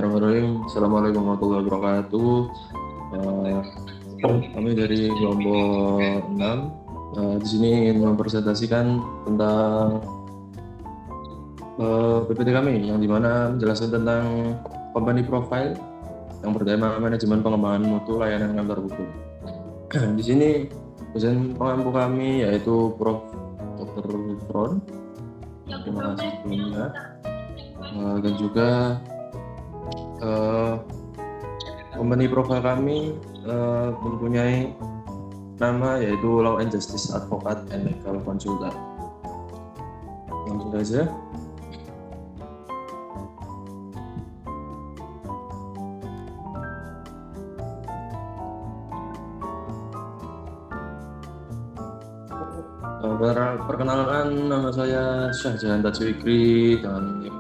Bismillahirrahmanirrahim. Assalamualaikum warahmatullahi wabarakatuh. Eh, Kami dari kelompok 6 di sini ingin mempresentasikan tentang PPT kami yang dimana menjelaskan tentang company profile yang bertema manajemen pengembangan mutu layanan kantor hukum. Di sini dosen pengampu kami yaitu Prof. Dr. Fron. Terima kasih sebelumnya. Dan juga company profile kami mempunyai nama yaitu Law and Justice Advocate and Legal Consultant. Langsung saja. Perkenalkan, nama saya Syahjahan Tajwikri dengan NIM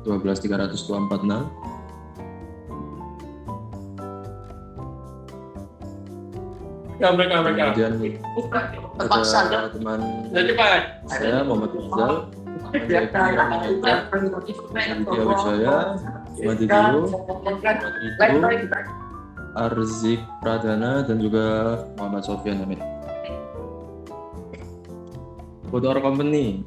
13-12-30246. Kemudian ada teman saya Muhammad Rizal, Aditya Wijaya, Madidio, Arzik Pradana, dan juga Muhammad Sofyan Hamid. Code Our Company,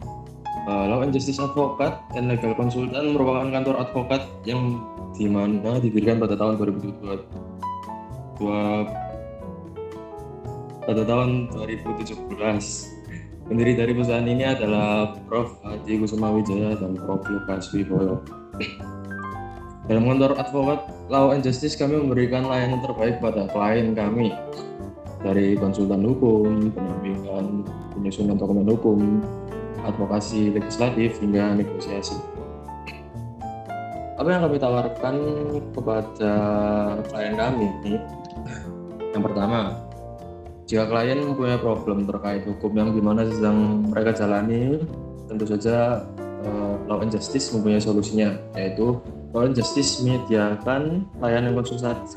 Law and Justice Advocate and Legal Consultant merupakan kantor advokat yang dimana didirikan pada tahun 2017. Pendiri dari perusahaan ini adalah Prof. Haji Kusuma Wijaya dan Prof. Lukas Wibowo. Dalam kantor advokat Law and Justice, kami memberikan layanan terbaik pada klien kami, dari konsultan hukum, pendampingan, penyusunan dokumen hukum, advokasi legislatif, hingga negosiasi. Apa yang kami tawarkan kepada klien kami? Yang pertama, jika klien mempunyai problem terkait hukum yang dimana sedang mereka jalani, tentu saja Law and Justice mempunyai solusinya, yaitu Law and Justice menyediakan layanan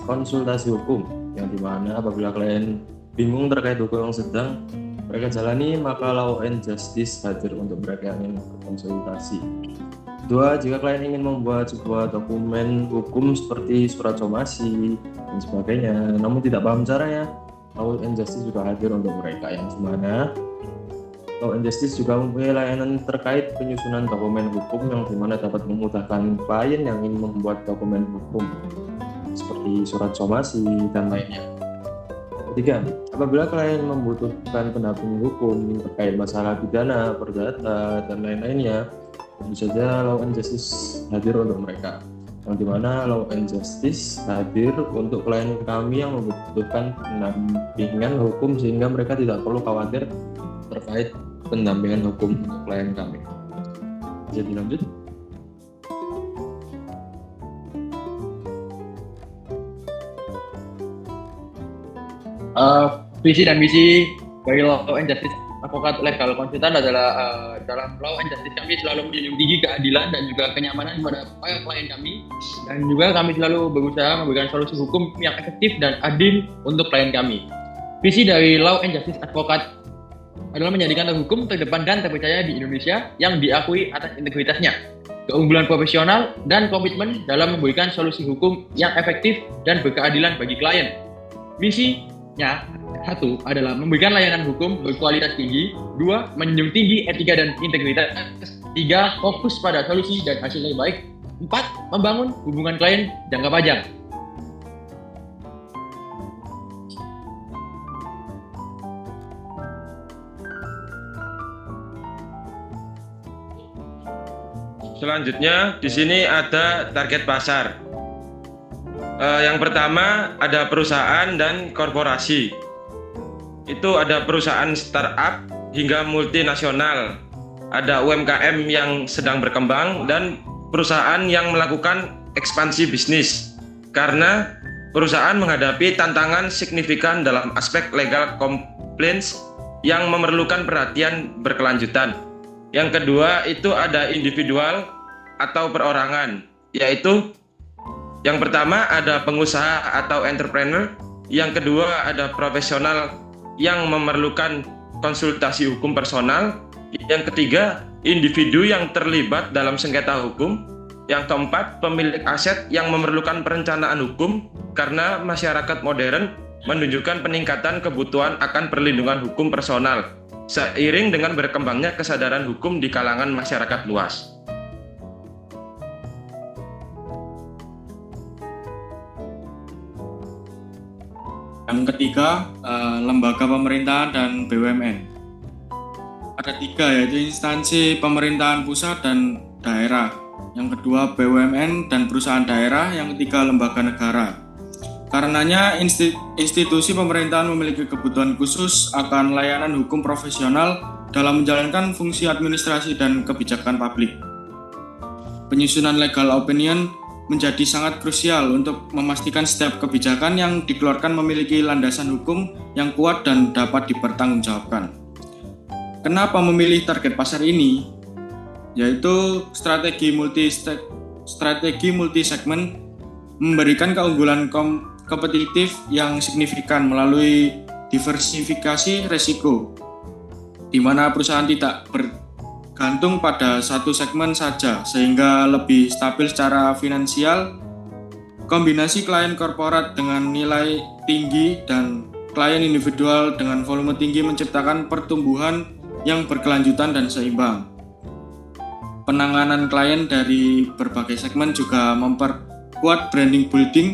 konsultasi hukum yang dimana apabila klien bingung terkait hukum yang sedang mereka jalani, maka Law and Justice hadir untuk mereka yang ingin berkonsultasi. Kedua, jika klien ingin membuat sebuah dokumen hukum seperti surat somasi dan sebagainya, namun tidak paham caranya, Law and Justice juga hadir untuk mereka, yang dimana Law and Justice juga mempunyai layanan terkait penyusunan dokumen hukum yang dimana dapat memudahkan klien yang ingin membuat dokumen hukum seperti surat somasi dan lainnya. Ketiga, apabila klien membutuhkan pendamping hukum terkait masalah pidana, perdata, dan lain-lainnya, tentu saja Law and Justice hadir untuk mereka, yang dimana Law and Justice hadir untuk klien kami yang membutuhkan pendampingan hukum sehingga mereka tidak perlu khawatir terkait pendampingan hukum untuk klien kami. Jadi lanjut. Visi dan misi dari Law and Justice Advocate Legal Consultant adalah dalam Law and Justice kami selalu menjunjung tinggi keadilan dan juga kenyamanan kepada para klien kami, dan juga kami selalu berusaha memberikan solusi hukum yang efektif dan adil untuk klien kami. Visi dari Law and Justice Advocate adalah menjadikan hukum terdepan dan terpercaya di Indonesia yang diakui atas integritasnya, keunggulan profesional, dan komitmen dalam memberikan solusi hukum yang efektif dan berkeadilan bagi klien. Misinya, 1. adalah memberikan layanan hukum berkualitas tinggi. 2. menjunjung tinggi etika dan integritas. 3. fokus pada solusi dan hasil terbaik. 4. membangun hubungan klien jangka panjang. Selanjutnya di sini ada target pasar. Yang pertama ada perusahaan dan korporasi. Itu ada perusahaan startup hingga multinasional, ada UMKM yang sedang berkembang, dan perusahaan yang melakukan ekspansi bisnis karena perusahaan menghadapi tantangan signifikan dalam aspek legal compliance yang memerlukan perhatian berkelanjutan. Yang kedua itu ada individual atau perorangan, yaitu yang pertama ada pengusaha atau entrepreneur, yang kedua ada profesional yang memerlukan konsultasi hukum personal, yang ketiga individu yang terlibat dalam sengketa hukum, Yang keempat, pemilik aset yang memerlukan perencanaan hukum karena masyarakat modern menunjukkan peningkatan kebutuhan akan perlindungan hukum personal seiring dengan berkembangnya kesadaran hukum di kalangan masyarakat luas. Yang ketiga, lembaga pemerintahan dan BUMN. Ada 3, yaitu instansi pemerintahan pusat dan daerah. Yang kedua, BUMN dan perusahaan daerah. Yang ketiga, lembaga negara. Karenanya, institusi pemerintahan memiliki kebutuhan khusus akan layanan hukum profesional dalam menjalankan fungsi administrasi dan kebijakan publik. Penyusunan legal opinion menjadi sangat krusial untuk memastikan setiap kebijakan yang dikeluarkan memiliki landasan hukum yang kuat dan dapat dipertanggungjawabkan. Kenapa memilih target pasar ini? Yaitu strategi multi segmen memberikan keunggulan kompetitif yang signifikan melalui diversifikasi risiko, di mana perusahaan tidak bergantung pada satu segmen saja sehingga lebih stabil secara finansial. Kombinasi klien korporat dengan nilai tinggi dan klien individual dengan volume tinggi menciptakan pertumbuhan yang berkelanjutan dan seimbang. Penanganan klien dari berbagai segmen juga memperkuat branding building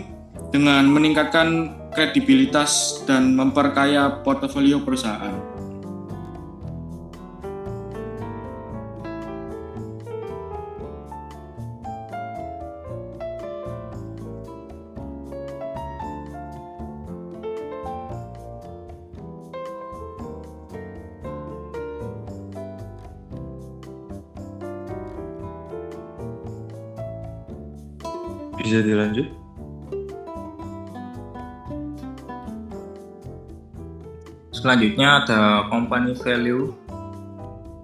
dengan meningkatkan kredibilitas dan memperkaya portofolio perusahaan. Bisa dilanjut? Selanjutnya ada company value,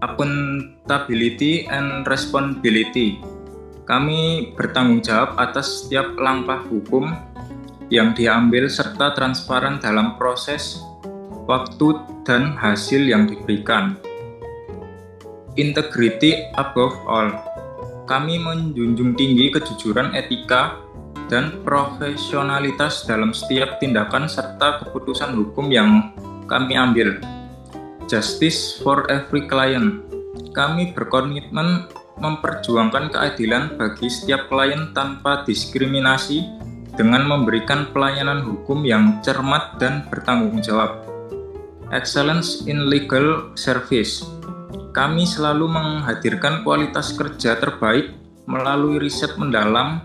accountability and responsibility. Kami bertanggung jawab atas setiap langkah hukum yang diambil serta transparan dalam proses, waktu, dan hasil yang diberikan. Integrity above all. Kami menjunjung tinggi kejujuran, etika, dan profesionalitas dalam setiap tindakan serta keputusan hukum yang kami ambil. Justice for every client. Kami berkomitmen memperjuangkan keadilan bagi setiap klien tanpa diskriminasi dengan memberikan pelayanan hukum yang cermat dan bertanggung jawab. Excellence in legal service. Kami selalu menghadirkan kualitas kerja terbaik melalui riset mendalam,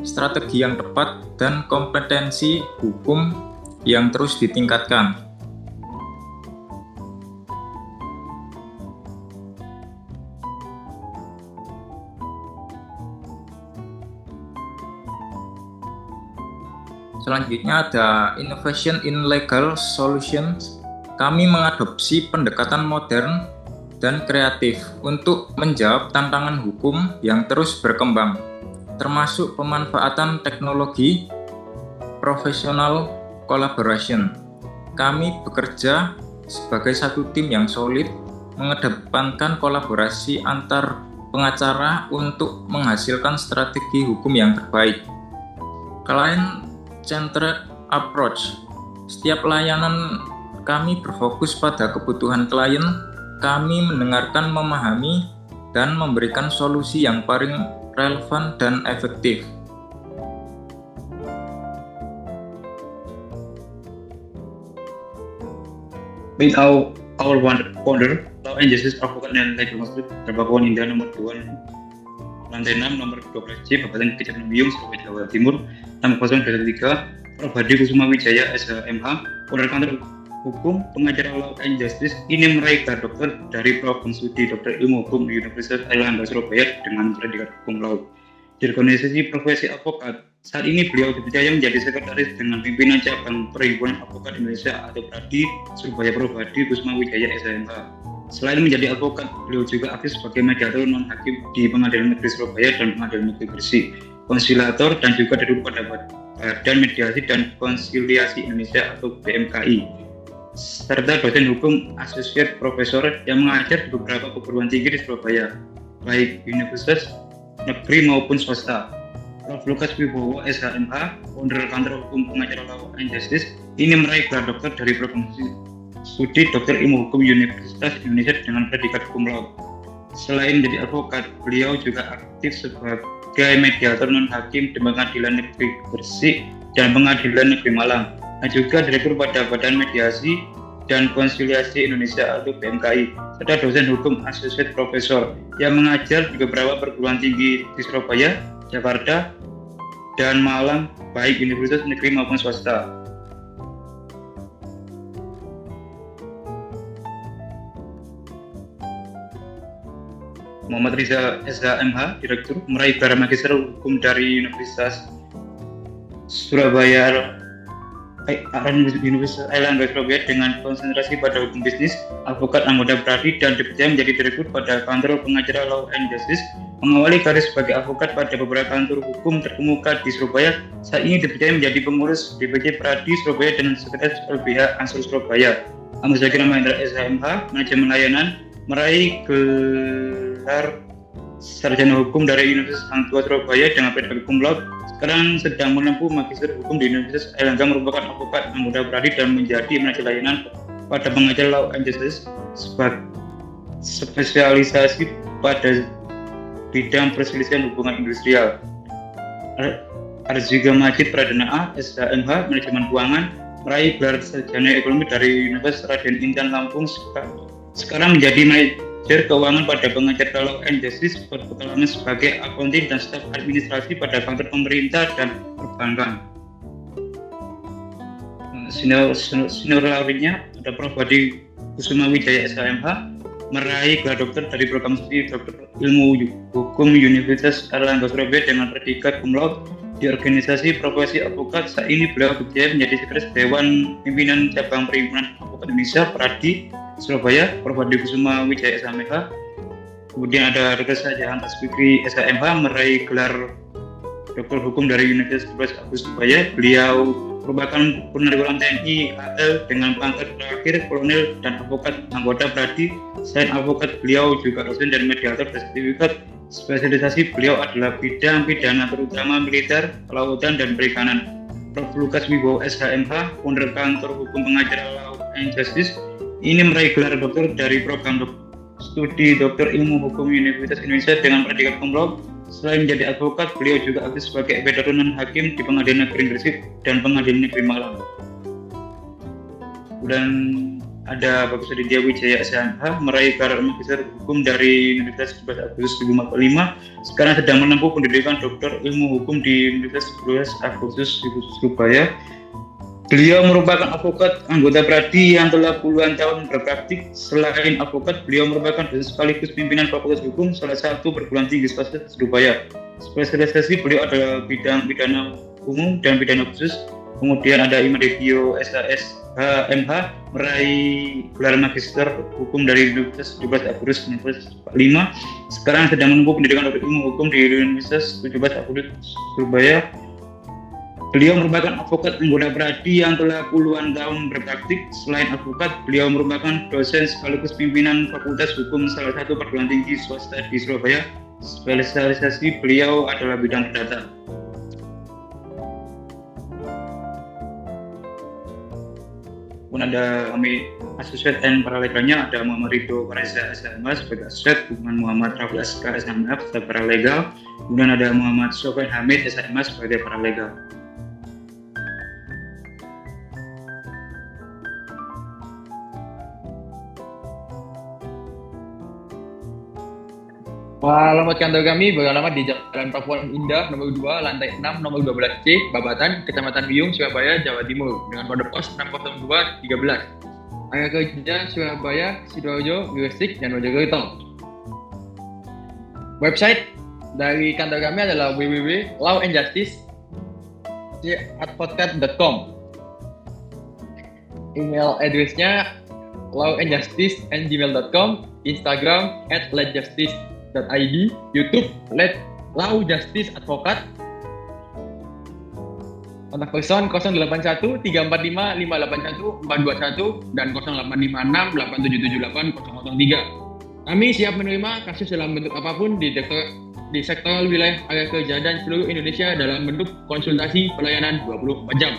strategi yang tepat, dan kompetensi hukum yang terus ditingkatkan. Selanjutnya ada innovation in legal solutions. Kami mengadopsi pendekatan modern dan kreatif untuk menjawab tantangan hukum yang terus berkembang, termasuk pemanfaatan teknologi, professional collaboration. Kami bekerja sebagai satu tim yang solid, mengedepankan kolaborasi antar pengacara untuk menghasilkan strategi hukum yang terbaik. Client-centered approach. Setiap layanan kami berfokus pada kebutuhan klien. Kami mendengarkan, memahami, dan memberikan solusi yang paling relevan dan efektif. With our founder, Law and Justice Advocate and Legal Counsel, Terbakuan Indah nomor 2, lantai 6, nomor 12C, Kabupaten Kejaksaan Surabaya, Jawa Timur, 6023, Prabadi Kusuma Wijaya, SHMH, Owner Kantor Hukum, pengacara Law and Justice, ini meraih gelar dokter dari Prof. Studi Dokter Ilmu Hukum Universitas Airlangga Surabaya dengan predikat hukum law. Di organisasi profesi advokat, saat ini beliau dipercaya menjadi sekretaris dengan pimpinan cabang Perhimpunan Advokat Indonesia atau PRADI Surabaya Prabadi Kusuma Wijaya SHMH. Selain menjadi advokat, beliau juga aktif sebagai mediator non-hakim di Pengadilan Negeri Surabaya dan Pengadilan Negeri Gresik, konsilator dan juga dari Badan Mediasi dan Konsiliasi Indonesia atau BMKI, serta dosen hukum associate profesor yang mengajar di beberapa perguruan tinggi di Surabaya, baik Universitas negeri maupun swasta. Prof. Lukas Wibowo, SHMH, founder kantor hukum pengacara Law and Justice, ini meraih gelar dokter dari program studi Dokter Ilmu Hukum Universitas Indonesia dengan predikat cum laude. Selain menjadi advokat, beliau juga aktif sebagai mediator non-hakim di Pengadilan Negeri Gresik dan Pengadilan Negeri Malang, dan juga direktur pada Badan Mediasi dan Konsiliasi Indonesia atau BMKI, serta dosen hukum associate profesor yang mengajar di beberapa perguruan tinggi di Surabaya, Jakarta, dan Malang, baik universitas negeri maupun swasta. Muhammad Rizal SHMH, Direktur, meraih gelar Magister Hukum dari Universitas Surabaya, Universitas Airlangga Surabaya dengan konsentrasi pada hukum bisnis, advokat anggota pradi, dan dipercaya menjadi direktur pada kantor pengacara Law and Justice, mengawali karir sebagai advokat pada beberapa kantor hukum terkemuka di Surabaya. Saat ini dipercaya menjadi pengurus DPC Pradi Surabaya dan sekretaris LBH Ansor Surabaya. Ahmad Zakir Mahendra SHMH, manajemen layanan, meraih gelar sarjana hukum dari Universitas Hang Tuah Surabaya dengan predikat cum laude. Sekarang sedang menempuh magister hukum di Universitas Airlangga, merupakan advokat anggota pradi dan menjadi manajer layanan pada pengajar Law and Justice sebagai spesialisasi pada bidang perselisihan hubungan industrial. Arziga Majid Pradana A, SHMH, manajemen keuangan, meraih gelar sarjana ekonomi dari Universitas Raden Intan Lampung. Sekarang menjadi manajer keuangan pada pengajar Law and Justice, berpengalaman sebagai akuntan dan staf administrasi pada kantor pemerintah dan perbankan. Senior laurinya ada Prof. Hadi Kusuma Wijaya SHMH, meraih gelar dokter dari program studi Dokter Ilmu Hukum Universitas Airlangga Surabaya dengan predikat cum laude di organisasi profesi advokat. Saat ini beliau bekerja menjadi sekretaris Dewan Pimpinan Cabang Perhimpunan Advokat Indonesia Pradi Surabaya, Prof. Hadi Kusuma Wijaya SHMH. Kemudian ada Dr. Sajahan Tasfikri SHMH, meraih gelar dokter hukum dari Universitas 12 Agustus Surabaya. Beliau merupakan purnawirawan TNI AL dengan pangkat terakhir kolonel dan advokat anggota pradi. Selain advokat, beliau juga dosen dan mediator bersertifikat. Spesialisasi beliau adalah bidang pidana terutama militer, kelautan, dan perikanan. Prof. Lukas Wibowo SHMH, founder kantor hukum pengacara Law and Justice, ini meraih gelar dokter dari program studi Dokter Ilmu Hukum Universitas Indonesia dengan predikat cum laude. Selain menjadi advokat, beliau juga aktif sebagai mediator non-hakim di Pengadilan Negeri Gresik dan Pengadilan Negeri Malang. Dan ada Bagus Aditya Wijaya SHMH, meraih gelar magister hukum dari Universitas 11 Agustus 2045. Sekarang sedang menempuh pendidikan Dokter Ilmu Hukum di Universitas 11 Agustus Surabaya. Beliau merupakan advokat anggota pradi yang telah puluhan tahun berpraktik. Selain advokat, beliau merupakan dosen sekaligus pimpinan Fakultas Hukum salah satu perguruan tinggi swasta Surabaya. Spesialisasi beliau adalah bidang pidana umum dan pidana khusus. Kemudian ada Imadetio SHMH, meraih gelar magister hukum dari Universitas 17 Agustus 1945. Sekarang sedang menempuh pendidikan dokter ilmu hukum di Universitas 17 Agustus Surabaya. Beliau merupakan advokat anggota pradi yang telah puluhan tahun berpraktik. Selain advokat, beliau merupakan dosen sekaligus pimpinan Fakultas Hukum salah satu perguruan tinggi swasta di Surabaya. Spesialisasi beliau adalah bidang perdata. Pun ada kami asosiat dan paralegalnya, ada Muhammad Ridho Fareza SHMH sebagai asosiat, kemudian Muhammad Rafi Aska SHMH sebagai paralegal, kemudian ada Muhammad Sofyan Hamid SHMH sebagai paralegal. Alamat kantor kami beralamat di Jalan Pakuan Indah nomor 2, lantai 6, nomor 12C, Babatan, Kecamatan Biyung, Surabaya, Jawa Timur, dengan kode pos 60213. Area kerja Surabaya, Sidoarjo, Gresik, dan Mojokerto. Website dari kantor kami adalah www.lawandjustice.advocat.com. Email addressnya lawandjustice@gmail.com, Instagram @letjustice.id, YouTube Law Justice Advokat, kontak person 081 345 581 421 dan 0856 8778 003. Kami siap menerima kasus dalam bentuk apapun di Direktorat di sektoral wilayah area kerja dan seluruh Indonesia dalam bentuk konsultasi pelayanan 24 jam.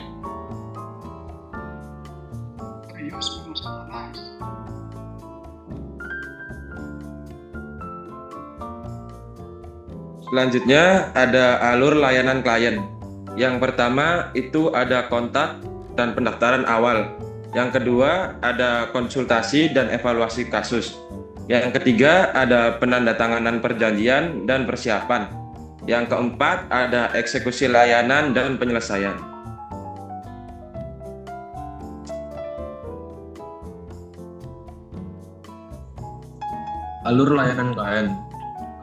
Selanjutnya ada alur layanan klien. Yang pertama itu ada kontak dan pendaftaran awal. Yang kedua ada konsultasi dan evaluasi kasus. Yang ketiga ada penandatanganan perjanjian dan persiapan. Yang keempat ada eksekusi layanan dan penyelesaian. Alur layanan klien.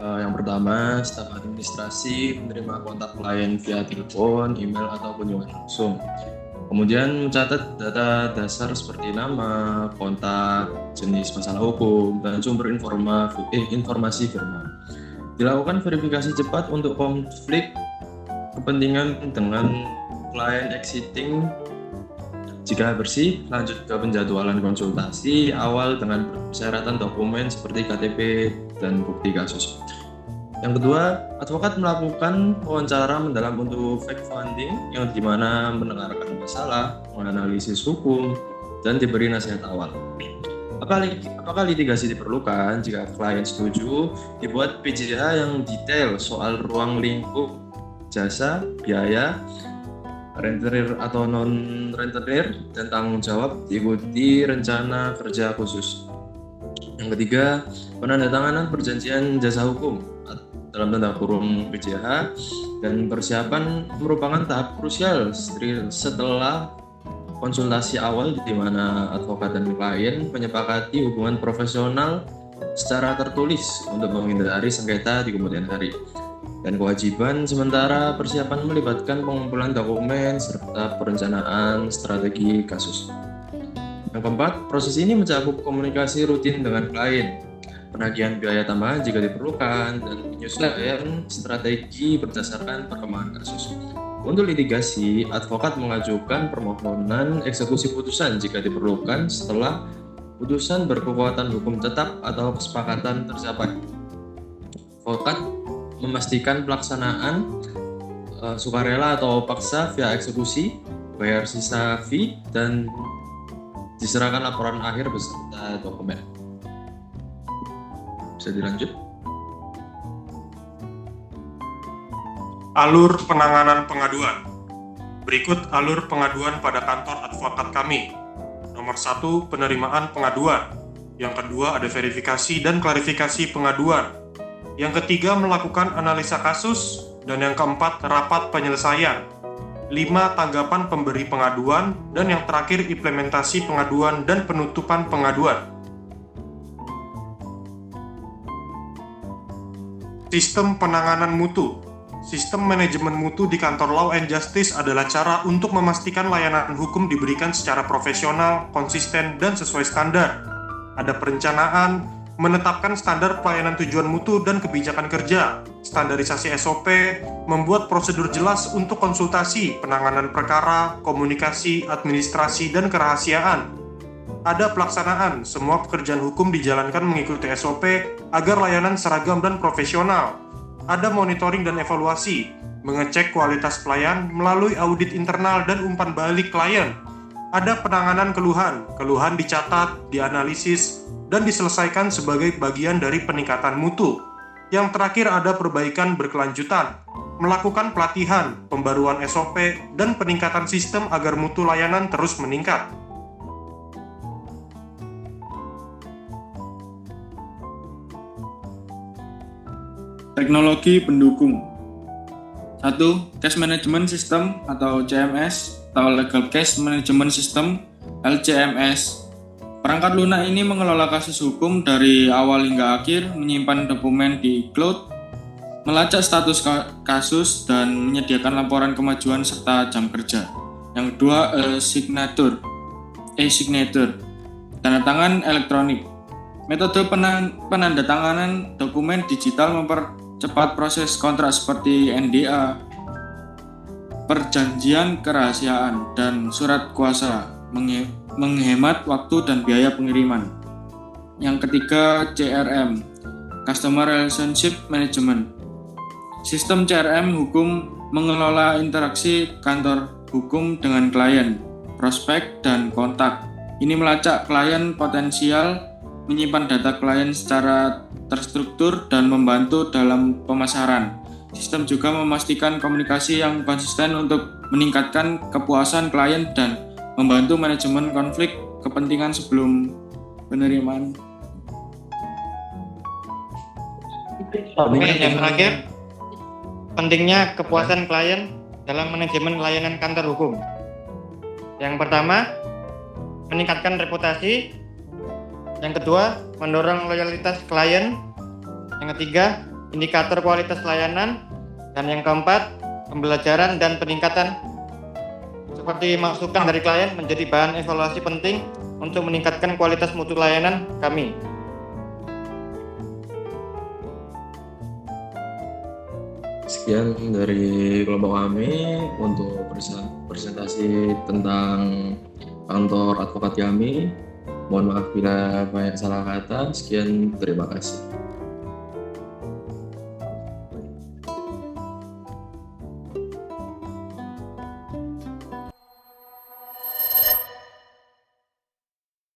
Yang pertama, staf administrasi menerima kontak klien via telepon, email, atau kunjungan langsung. Kemudian mencatat data dasar seperti nama, kontak, jenis masalah hukum, dan sumber informasi firman. Dilakukan verifikasi cepat untuk konflik kepentingan dengan klien exiting. Jika bersih, lanjut ke penjadwalan konsultasi awal dengan persyaratan dokumen seperti KTP dan bukti kasus. Yang kedua, advokat melakukan wawancara mendalam untuk fact finding yang dimana mendengarkan masalah, menganalisis hukum, dan diberi nasihat awal. Apakah litigasi diperlukan? Jika klien setuju, dibuat PJH yang detail soal ruang lingkup jasa, biaya, rentenir atau non-rentenir, dan tanggung jawab, diikuti rencana kerja khusus. Yang ketiga, penandatanganan perjanjian jasa hukum dalam tanda kurung PJH, dan persiapan merupakan tahap krusial setelah konsultasi awal di mana advokat dan klien menyepakati hubungan profesional secara tertulis untuk menghindari sengketa di kemudian hari. Dan kewajiban sementara persiapan melibatkan pengumpulan dokumen serta perencanaan strategi kasus. Yang keempat, proses ini mencakup komunikasi rutin dengan klien, penagihan biaya tambahan jika diperlukan, dan penyesuaian strategi berdasarkan perkembangan kasus. Untuk litigasi, advokat mengajukan permohonan eksekusi putusan jika diperlukan setelah putusan berkekuatan hukum tetap atau kesepakatan tercapai. Advokat memastikan pelaksanaan sukarela atau paksa via eksekusi, bayar sisa fee, dan diserahkan laporan akhir beserta dokumen. Bisa dilanjut. Alur penanganan pengaduan. Berikut alur pengaduan pada kantor advokat kami. Nomor 1, penerimaan pengaduan. Yang kedua, ada verifikasi dan klarifikasi pengaduan. Yang ketiga, melakukan analisa kasus. Dan yang keempat, rapat penyelesaian. 5, tanggapan pemberi pengaduan. Dan yang terakhir, implementasi pengaduan dan penutupan pengaduan. Sistem penanganan mutu. Sistem manajemen mutu di kantor Law and Justice adalah cara untuk memastikan layanan hukum diberikan secara profesional, konsisten, dan sesuai standar. Ada perencanaan, menetapkan standar pelayanan tujuan mutu dan kebijakan kerja, standarisasi SOP, membuat prosedur jelas untuk konsultasi, penanganan perkara, komunikasi, administrasi, dan kerahasiaan. Ada pelaksanaan, semua pekerjaan hukum dijalankan mengikuti SOP agar layanan seragam dan profesional. Ada monitoring dan evaluasi, mengecek kualitas pelayan melalui audit internal dan umpan balik klien. Ada penanganan keluhan, keluhan dicatat, dianalisis, dan diselesaikan sebagai bagian dari peningkatan mutu. Yang terakhir ada perbaikan berkelanjutan, melakukan pelatihan, pembaruan SOP, dan peningkatan sistem agar mutu layanan terus meningkat. Teknologi pendukung. 1. Case Management System atau CMS atau Legal Case Management System LCMS. Perangkat lunak ini mengelola kasus hukum dari awal hingga akhir, menyimpan dokumen di cloud, melacak status kasus, dan menyediakan laporan kemajuan serta jam kerja. Yang kedua, e-signature, tanda tangan elektronik. Metode penandatanganan dokumen digital mempercepat proses kontrak seperti NDA, perjanjian kerahasiaan, dan surat kuasa, menghemat waktu dan biaya pengiriman. Yang ketiga, CRM, Customer Relationship Management, Sistem CRM hukum mengelola interaksi kantor hukum dengan klien, prospek, dan kontak. Ini melacak klien potensial, menyimpan data klien secara terstruktur, dan membantu dalam pemasaran. Sistem juga memastikan komunikasi yang konsisten untuk meningkatkan kepuasan klien dan membantu manajemen konflik kepentingan sebelum penerimaan. Oke, yang terakhir, pentingnya kepuasan klien dalam manajemen layanan kantor hukum. Yang pertama, meningkatkan reputasi. Yang kedua, mendorong loyalitas klien. Yang ketiga, indikator kualitas layanan. Dan yang keempat, pembelajaran dan peningkatan seperti masukan dari klien menjadi bahan evaluasi penting untuk meningkatkan kualitas mutu layanan kami. Sekian dari kelompok kami untuk presentasi tentang kantor advokat kami. Mohon maaf bila banyak salah kata. Sekian, terima kasih.